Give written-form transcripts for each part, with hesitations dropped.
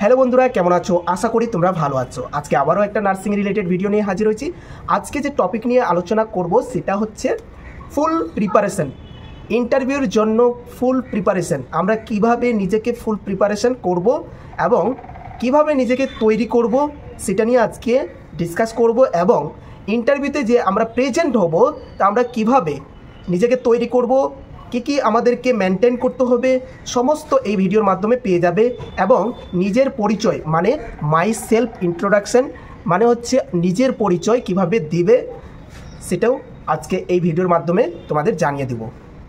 Hello বন্ধুরা, কেমন আছো? আশা করি তোমরা ভালো আছো। আজকে আবারও একটা নার্সিং রিলেটেড ভিডিও নিয়ে হাজির হয়েছি। আজকে যে টপিক নিয়ে আলোচনা করব সেটা হচ্ছে ফুল প্রিপারেশন। ইন্টারভিউর জন্য ফুল প্রিপারেশন, আমরা কিভাবে নিজেকে ফুল প্রিপারেশন করব এবং কিভাবে নিজেকে তৈরি করব সেটা নিয়ে আজকে ডিসকাস করব। এবং ইন্টারভিউতে যে আমরা প্রেজেন্ট হব তা আমরা কিভাবে নিজেকে তৈরি করব, কি আমাদেরকে মেনটেন করতে হবে, সমস্ত এই ভিডিওর মাধ্যমে পেয়ে যাবে। এবং নিজের পরিচয় মানে মাই সেলফ ইন্ট্রোডাকশন মানে হচ্ছে নিজের পরিচয় কিভাবে দিবে সেটাও আজকে এই ভিডিওর মাধ্যমে তোমাদের জানিয়ে দেব।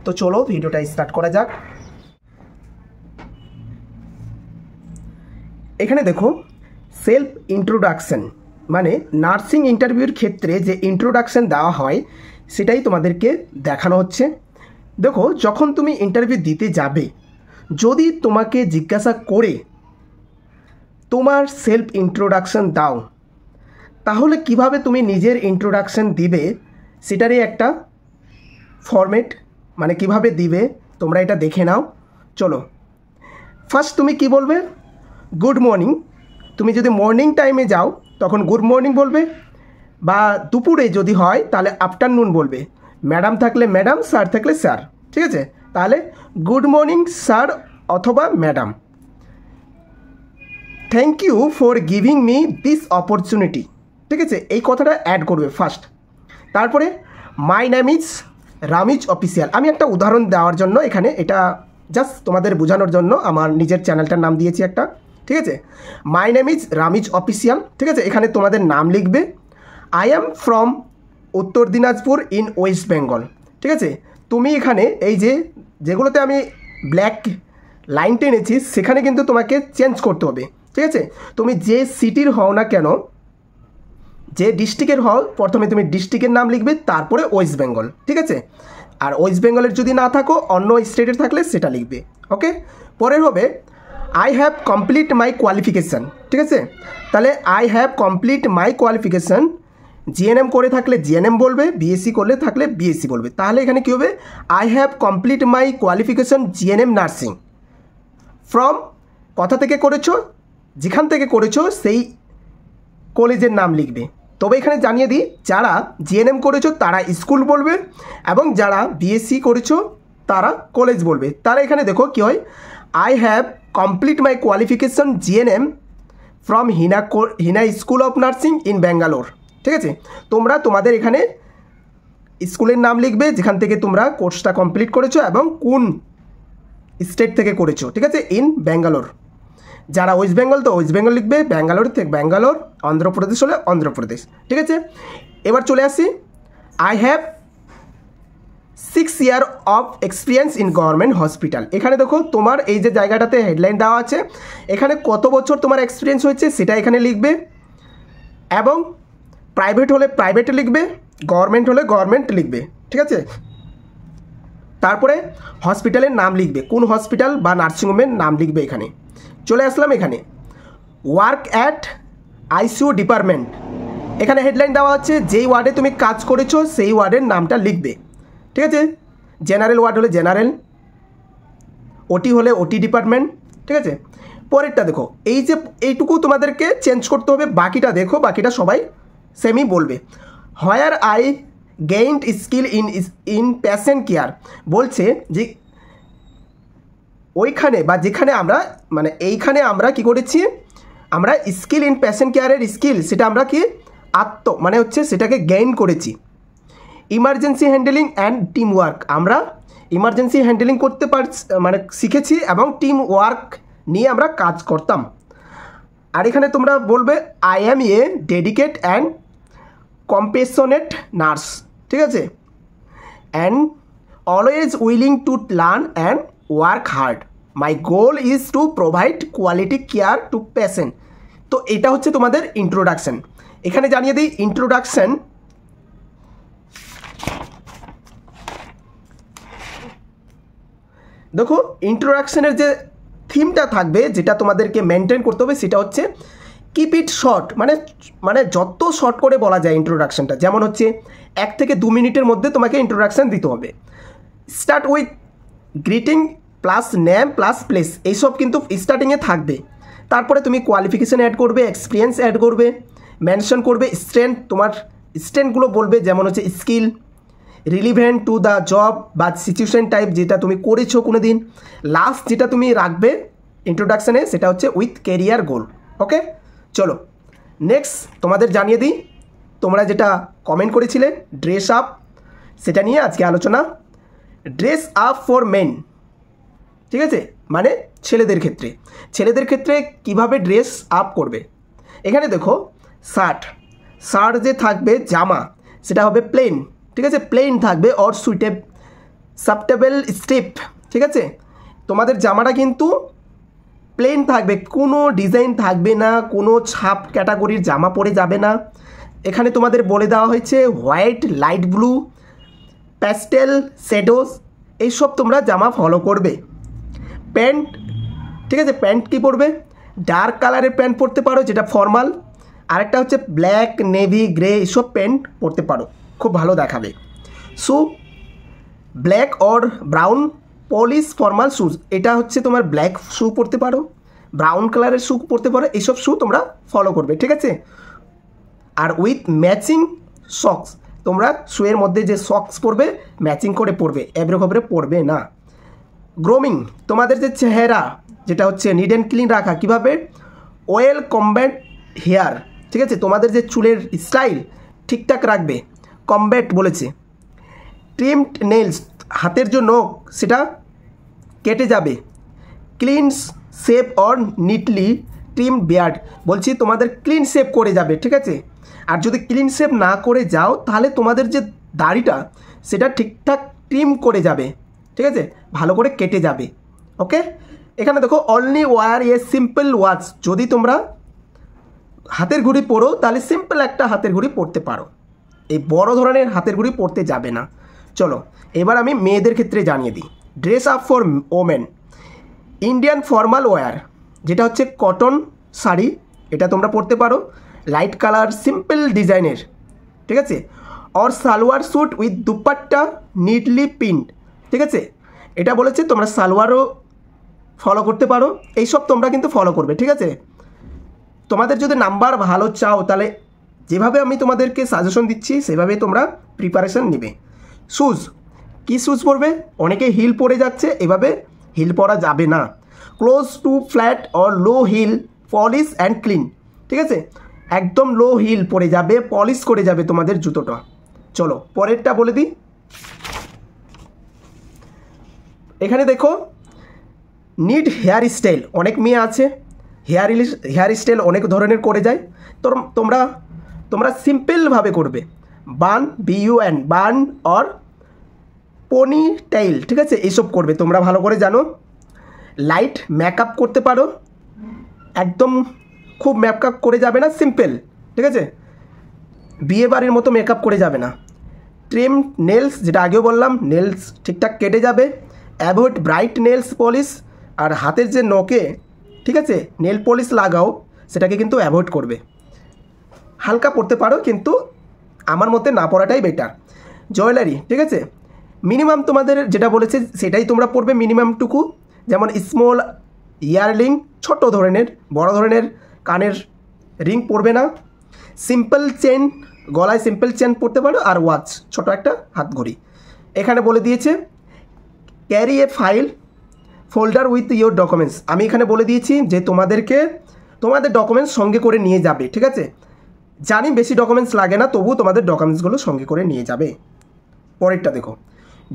তো চলো ভিডিওটা স্টার্ট করা যাক। এখানে দেখো, সেলফ ইন্ট্রোডাকশন মানে নার্সিং ইন্টারভিউর ক্ষেত্রে যে ইন্ট্রোডাকশন দেওয়া হয় সেটাই তোমাদেরকে দেখানো হচ্ছে। দেখো, যখন তুমি ইন্টারভিউ দিতে যাবে, যদি তোমাকে জিজ্ঞাসা করে তোমার সেলফ ইন্ট্রোডাকশন দাও, তাহলে কিভাবে তুমি নিজের ইন্ট্রোডাকশন দিবে সেটারই একটা ফরম্যাট, মানে কিভাবে দিবে তোমরা এটা দেখে নাও। চলো, ফার্স্ট তুমি কি বলবে? Good morning. তুমি যদি মর্নিং টাইমে যাও তখন গুড মর্নিং বলবে, বা দুপুরে যদি হয় তাহলে আফটারনুন বলবে। ম্যাডাম থাকলে ম্যাডাম, স্যার থাকলে স্যার। ঠিক আছে, তাহলে গুড মর্নিং স্যার অথবা madam. Thank you for giving me this opportunity. ঠিক আছে, এই কথাটা অ্যাড করবে ফার্স্ট। তারপরে my name is Ramiz official. আমি একটা উদাহরণ দেওয়ার জন্য এখানে এটা জাস্ট তোমাদের বোঝানোর জন্য আমার নিজের চ্যানেলটার নাম দিয়েছি একটা। ঠিক আছে, মাই নেম ইজ রামিজ অফিসিয়াল। ঠিক আছে, এখানে তোমাদের নাম লিখবে। আই অ্যাম ফ্রম উত্তর দিনাজপুর ইন ওয়েস্ট বেঙ্গল। ঠিক আছে, তুমি এখানে এই যেগুলোতে আমি ব্ল্যাক লাইন টেনেছি সেখানে কিন্তু তোমাকে চেঞ্জ করতে হবে। ঠিক আছে, তুমি যে সিটির হও না কেন, যে ডিস্ট্রিক্টের হও, প্রথমে তুমি ডিস্ট্রিক্টের নাম লিখবে, তারপরে ওয়েস্ট বেঙ্গল। ঠিক আছে, আর ওয়েস্ট বেঙ্গলের যদি না থাকো, অন্য স্টেটের থাকলে সেটা লিখবে। ওকে, পরের হবে I have complete my qualification. ঠিক আছে, তাহলে I have complete my qualification. GNM করে থাকলে জিএনএম বলবে, বিএসসি করলে থাকলে বিএসসি বলবে। তাহলে এখানে কী হবে? I have complete my qualification GNM nursing from, কোথা থেকে করেছো, যেখান থেকে করেছো সেই কলেজের নাম লিখবে। তবে এখানে জানিয়ে দিই, যারা জিএনএম করেছো তারা স্কুল বলবে, এবং যারা বিএসসি করেছো তারা কলেজ বলবে। তারা এখানে দেখো কী হয়, I have complete my qualification GNM from Hina school of nursing in Bangalore. ঠিক আছে, তোমরা তোমাদের এখানে স্কুলের নাম লিখবে যেখান থেকে তোমরা কোর্সটা কমপ্লিট করেছো এবং কোন স্টেট থেকে করেছো। ঠিক আছে, ইন ব্যাঙ্গালোর। যারা ওয়েস্ট বেঙ্গল তো ওয়েস্ট বেঙ্গল লিখবে, ব্যাঙ্গালোর থেকে ব্যাঙ্গালোর, অন্ধ্রপ্রদেশ হলে অন্ধ্রপ্রদেশ। ঠিক আছে, এবার চলে আসি। I have 6 year of experience in government hospital. এখানে দেখো, তোমার এই যে জায়গাটাতে হেডলাইন দেওয়া আছে, এখানে কত বছর তোমার এক্সপিরিয়েন্স হয়েছে সেটা এখানে লিখবে, এবং প্রাইভেট হলে প্রাইভেটে লিখবে, গভর্নমেন্ট হলে গভর্নমেন্ট লিখবে। ঠিক আছে, তারপরে হসপিটালের নাম লিখবে, কোন হসপিটাল বা নার্সিংহোমের নাম লিখবে। এখানে চলে আসলাম। এখানে ওয়ার্ক অ্যাট আইসিইউ ডিপার্টমেন্ট, এখানে হেডলাইন দেওয়া আছে, যেই ওয়ার্ডে তুমি কাজ করেছো সেই ওয়ার্ডের নামটা লিখবে। ঠিক আছে, জেনারেল ওয়ার্ড হলে জেনারেল, ওটি হলে ওটি ডিপার্টমেন্ট। ঠিক আছে, পরেরটা দেখো, এই যে এইটুকু তোমাদেরকে চেঞ্জ করতে হবে, বাকিটা দেখো, বাকিটা সবাই সেমই বলবে। Where I gained skill in patient care, বলছে যে ওইখানে বা যেখানে আমরা, মানে এইখানে আমরা কি করেছি, আমরা স্কিল ইন পেশেন্ট কেয়ারের স্কিল সেটা আমরা কি মানে হচ্ছে সেটাকে গেইন করেছি। Emergency handling and team work, আমরা ইমার্জেন্সি হ্যান্ডেলিং করতে মানে শিখেছি, এবং টিম ওয়ার্ক নিয়ে আমরা কাজ করতাম। আর এখানে তোমরা বলবে I am A dedicate and compassionate nurse. ঠিক আছে, and always willing to learn and work hard. My goal is to provide quality care to patient. তো এটা হচ্ছে তোমাদের ইন্ট্রোডাকশান। এখানে জানিয়ে দিই, ইন্ট্রোডাকশান দেখো, ইন্ট্রোডাকশানের যে থিমটা থাকবে, যেটা তোমাদেরকে মেনটেন করতে হবে, সেটা হচ্ছে কিপ ইট শর্ট, মানে যত শর্ট করে বলা যায় ইন্ট্রোডাকশানটা। যেমন হচ্ছে 1 থেকে 2 মিনিটের মধ্যে তোমাকে ইন্ট্রোডাকশান দিতে হবে। Start with greeting plus name plus place, এইসব কিন্তু স্টার্টিংয়ে থাকবে। তারপরে তুমি কোয়ালিফিকেশান অ্যাড করবে, এক্সপিরিয়েন্স অ্যাড করবে, মেনশন করবে, স্ট্রেংথ, তোমার স্ট্রেংথগুলো বলবে, যেমন হচ্ছে skill, relevant to the job বা সিচুয়েশন টাইপ যেটা তুমি করেছো কোনো দিন। লাস্ট যেটা তুমি রাখবে ইন্ট্রোডাকশানে সেটা হচ্ছে উইথ কেরিয়ার গোল। ওকে, চলো নেক্সট তোমাদের জানিয়ে দিই, তোমরা যেটা কমেন্ট করেছিলে ড্রেস আপ, সেটা নিয়ে আজকে আলোচনা। ড্রেস আপ ফর মেন, ঠিক আছে, মানে ছেলেদের ক্ষেত্রে কিভাবে ড্রেস আপ করবে। এখানে দেখো শার্ট যে থাকবে, জামা সেটা হবে প্লেন, ঠিক আছে, প্লেন থাকবে অর সাপটেবল স্টেপ, ঠিক আছে। তোমাদের জামাটা কিন্তু প্লেন থাকবে, কোনো ডিজাইন থাকবে না, কোনো ছাপ ক্যাটাগরির জামা পরে যাবে না। এখানে তোমাদের বলে দেওয়া হয়েছে white, light blue, pastel, shadows, এইসব তোমরা জামা ফলো করবে। প্যান্ট, ঠিক আছে, প্যান্ট কী পরবে, ডার্ক কালারের প্যান্ট পরতে পারো যেটা ফর্মাল, আরেকটা হচ্ছে ব্ল্যাক, নেভি, গ্রে, এইসব প্যান্ট পরতে পারো, খুব ভালো দেখাবে। Shoe black or brown polish formal shoes, এটা হচ্ছে তোমার ব্ল্যাক শু পরতে পারো, ব্রাউন কালারের শু পরতে পারো, এইসব শু তোমরা ফলো করবে, ঠিক আছে। আর উইথ ম্যাচিং সক্স, তোমরা শুয়ের মধ্যে যে সক্স পরবে ম্যাচিং করে পরবে, এবড়ো খবরে পরবে না। গ্রোমিং, তোমাদের যে চেহারা যেটা হচ্ছে নিড অ্যান্ড ক্লিন রাখা, কীভাবে, ওয়েল কম্ব্যাট হেয়ার, ঠিক আছে, তোমাদের যে চুলের স্টাইল ঠিকঠাক রাখবে, কম্ব্যাট বলেছে। ট্রিমড নেলস, হাতের যে নখ সেটা কেটে যাবে। Clean shape or neatly trim beard, বলছি তোমাদের ক্লিন শেপ করে যাবে, ঠিক আছে। আর যদি ক্লিন শেপ না করে যাও তাহলে তোমাদের যে দাড়িটা সেটা ঠিকঠাক ট্রিম করে যাবে, ঠিক আছে, ভালো করে কেটে যাবে। ওকে, এখানে দেখো only wear a simple watch, যদি তোমরা হাতের ঘড়ি পরো তাহলে সিম্পল একটা হাতের ঘড়ি পরতে পারো, এই বড় ধরনের হাতের ঘড়ি পরতে যাবে না। চলো এবার আমি মেয়েদের ক্ষেত্রে জানিয়ে দিই। Dress up for women, Indian formal wire, যেটা হচ্ছে কটন শাড়ি, এটা তোমরা পরতে পারো, লাইট কালার সিম্পল ডিজাইনের, ঠিক আছে। Or salwar suit with dupatta neatly pinned, ঠিক আছে, এটা বলেছে তোমরা সালোয়ারও ফলো করতে পারো, এইসব তোমরা কিন্তু ফলো করবে, ঠিক আছে। তোমাদের যদি নাম্বার ভালো চাও তাহলে যেভাবে আমি তোমাদেরকে সাজেশন দিচ্ছি সেভাবেই তোমরা প্রিপারেশান নেবে। শুজ, কী শুজ পরবে, অনেকে হিল পরে যাচ্ছে, এভাবে হিল পরা যাবে না। Close to flat or low heel, polish and clean, ঠিক আছে, একদম লো হিল পরে যাবে, পলিশ করে যাবে তোমাদের জুতোটা। চলো পরেরটা বলে দিই। এখানে দেখো নিড হেয়ার স্টাইল, অনেক মেয়ে আছে হেয়ার স্টাইল অনেক ধরনের করে যায়, তো তোমরা সিম্পলভাবে করবে, বান, BUN, বান অর পনি টেইল, ঠিক আছে, এইসব করবে, তোমরা ভালো করে জানো। লাইট মেকআপ করতে পারো, একদম খুব মেকআপ করে যাবে না, সিম্পল, ঠিক আছে, বিয়ে বাড়ির মতো মেকআপ করে যাবে না। ট্রিম নেলস, যেটা আগেও বললাম, নেলস ঠিকঠাক কেটে যাবে। অ্যাভয়েড ব্রাইট নেলস পলিশ, আর হাতের যে নখে, ঠিক আছে, নেল পলিশ লাগাও সেটাকে কিন্তু অ্যাভয়েড করবে। হালকা পরতে পারো কিন্তু আমার মতে না পরাটাই বেটার। জুয়েলারি, ঠিক আছে, মিনিমাম তোমাদের যেটা বলেছে সেটাই তোমরা পরবে, মিনিমামটুকু, যেমন স্মল ইয়াররিং, ছোট ধরনের, বড় ধরনের কানের রিং পরবে না। সিম্পল চেন, গলায় সিম্পল চেন পরতে পারো, আর ওয়াচ, ছোট একটা হাত ঘড়ি। এখানে বলে দিয়েছে carry a file folder with your documents, আমি এখানে বলে দিয়েছি যে তোমাদের ডকুমেন্টস সঙ্গে করে নিয়ে যাবে, ঠিক আছে। জানি বেশি ডকুমেন্টস লাগে না, তবুও তোমাদের ডকুমেন্টসগুলো সঙ্গে করে নিয়ে যাবে। পরেরটা দেখো,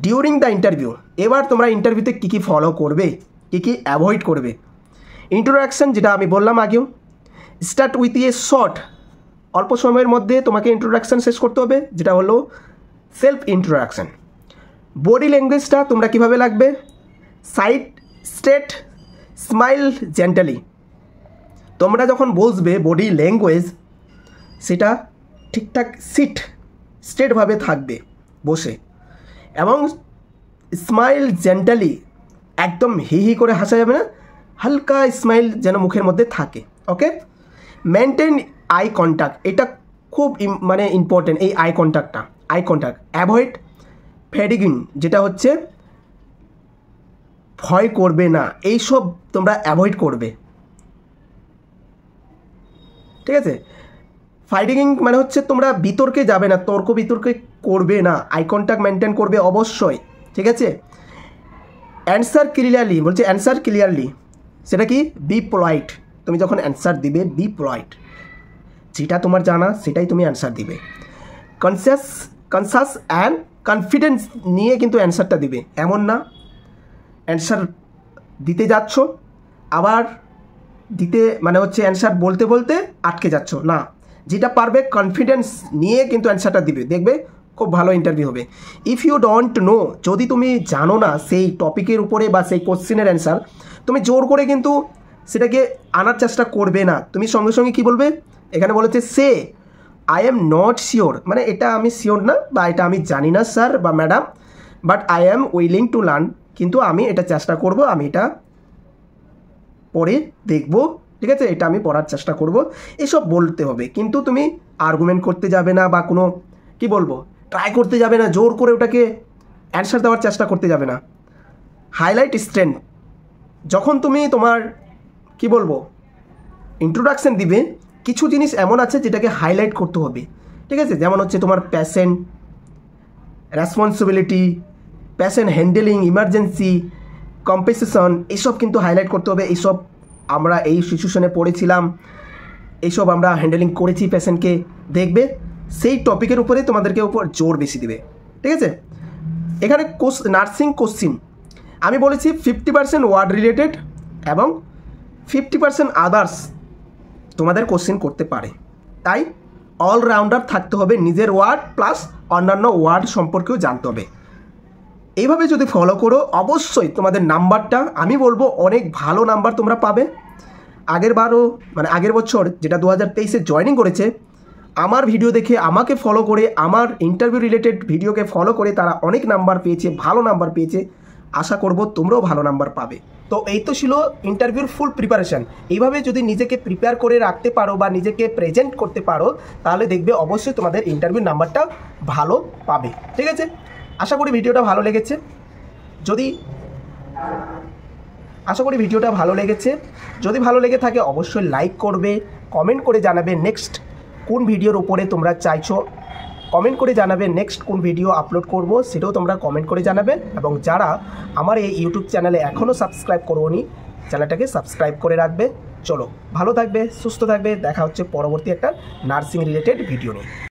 ডিউরিং দ্য ইন্টারভিউ, এবার তোমরা ইন্টারভিউতে কী কী ফলো করবে, কী কী অ্যাভয়েড করবে। ইন্ট্রোডাকশান, যেটা আমি বললাম আগেও, স্টার্ট উইথ এ শর্ট, অল্প সময়ের মধ্যে তোমাকে ইন্ট্রোডাকশান শেষ করতে হবে, যেটা হলো সেলফ ইন্ট্রোডাকশান। বডি ল্যাঙ্গুয়েজটা তোমরা কীভাবে লাগবে, সাইড স্ট্রেট, স্মাইল জেন্টালি, তোমরা যখন বসবে বডি ল্যাঙ্গুয়েজ সেটা ঠিকঠাক স্ট্রেটভাবে থাকবে বসে, এবং স্মাইল জেন্টালি, একদম হি করে হাসা যাবে না, হালকা স্মাইল যেন মুখের মধ্যে থাকে। ওকে, মেনটেন আই কন্ট্যাক্ট, এটা খুব মানে ইম্পর্টেন্ট, এই আই কন্ট্যাক্ট। অ্যাভয়েড ফ্যাটিগিং, যেটা হচ্ছে ভয় করবে না, এইসব তোমরা অ্যাভয়েড করবে। ঠিক আছে। ফাইটিং মানে হচ্ছে তোমরা বিতর্কে যাবে না, তর্ক বিতর্কে করবে না, আই কন্ট্যাক্ট মেনটেন করবে অবশ্যই, ঠিক আছে। অ্যান্সার ক্লিয়ারলি, বলছে অ্যান্সার ক্লিয়ারলি, সেটা কি বি পোলাইট। তুমি যখন অ্যান্সার দিবে বি পোলাইট, যেটা তোমার জানা সেটাই তুমি অ্যান্সার দিবে। কনসাস অ্যান্ড কনফিডেন্স নিয়ে কিন্তু অ্যান্সারটা দিবে, এমন না অ্যান্সার দিতে যাচ্ছ আবার দিতে মানে হচ্ছে অ্যান্সার বলতে বলতে আটকে যাচ্ছ না, যেটা পারবে কনফিডেন্স নিয়ে কিন্তু অ্যান্সারটা দিবে, দেখবে খুব ভালো ইন্টারভিউ হবে। ইফ ইউ ডোন্ট নো, যদি তুমি জানো না সেই টপিকের উপরে বা সেই কোশ্চেনের অ্যান্সার, তুমি জোর করে কিন্তু সেটাকে আনার চেষ্টা করবে না, তুমি সঙ্গে সঙ্গে কী বলবে, এখানে বলেছে say I am not sure, মানে এটা আমি শিওর না বা এটা আমি জানি না স্যার বা madam, but I am willing to learn, কিন্তু আমি এটা চেষ্টা করব, আমি এটা পরে দেখব, ঠিক আছে, এটা আমি পড়ার চেষ্টা করব, এসব বলতে হবে। কিন্তু তুমি আর্গুমেন্ট করতে যাবে না বা কোনো কি বলবো ট্রাই করতে যাবে না, জোর করে ওটাকে অ্যান্সার দেওয়ার চেষ্টা করতে যাবে না। হাইলাইট স্ট্রেংথ, যখন তুমি তোমার কি বলবো ইন্ট্রোডাকশন দিবে, কিছু জিনিস এমন আছে যেটাকে হাইলাইট করতে হবে, ঠিক আছে, যেমন হচ্ছে তোমার passion, responsibility, passion handling, emergency, compensation, এইসব কিন্তু হাইলাইট করতে হবে। এইসব আমরা এই সিচুয়েশনে পড়েছিলাম, এইসব আমরা হ্যান্ডেলিং করেছি প্যাশনকে, দেখবে সেই টপিকের উপরে তোমাদেরকে উপর জোর বেশি দেবে, ঠিক আছে। এখানে নার্সিং কোশ্চিন আমি বলেছি 50% ওয়ার্ড রিলেটেড এবং 50% আদার্স তোমাদের কোশ্চিন করতে পারে, তাই অলরাউন্ডার থাকতে হবে, নিজের ওয়ার্ড প্লাস অন্যান্য ওয়ার্ড সম্পর্কেও জানতে হবে। এইভাবে যদি ফলো করো অবশ্যই তোমাদের নাম্বারটা আমি বলবো অনেক ভালো নাম্বার তোমরা পাবে। আগের বছর যেটা 2023-এ জয়েনিং করেছে, আমার ভিডিও দেখে আমাকে ফলো করে আমার ইন্টারভিউ রিলেটেড ভিডিওকে ফলো করে তারা অনেক নাম্বার পেয়েছে, ভালো নাম্বার পেয়েছে, আশা করব তোমরাও ভালো নাম্বার পাবে। তো এই তো ছিল ইন্টারভিউর ফুল প্রিপারেশান। এইভাবে যদি নিজেকে প্রিপেয়ার করে রাখতে পারো বা নিজেকে প্রেজেন্ট করতে পারো, তাহলে দেখবে অবশ্যই তোমাদের ইন্টারভিউ নাম্বারটা ভালো পাবে, ঠিক আছে। আশা করি ভিডিওটা ভালো লেগেছে, যদি ভালো লেগে থাকে অবশ্যই লাইক করবে, কমেন্ট করে জানাবে নেক্সট কোন ভিডিওর উপরে তোমরা চাইছো, কমেন্ট করে জানাবে নেক্সট কোন ভিডিও আপলোড করব সেটাও তোমরা কমেন্ট করে জানাবে। এবং যারা আমার এই ইউটিউব চ্যানেলে এখনও সাবস্ক্রাইব করোনি, চ্যানেলটাকে সাবস্ক্রাইব করে রাখবে। চলো ভালো থাকবে, সুস্থ থাকবে, দেখা হচ্ছে পরবর্তী একটা নার্সিং রিলেটেড ভিডিও নিয়ে।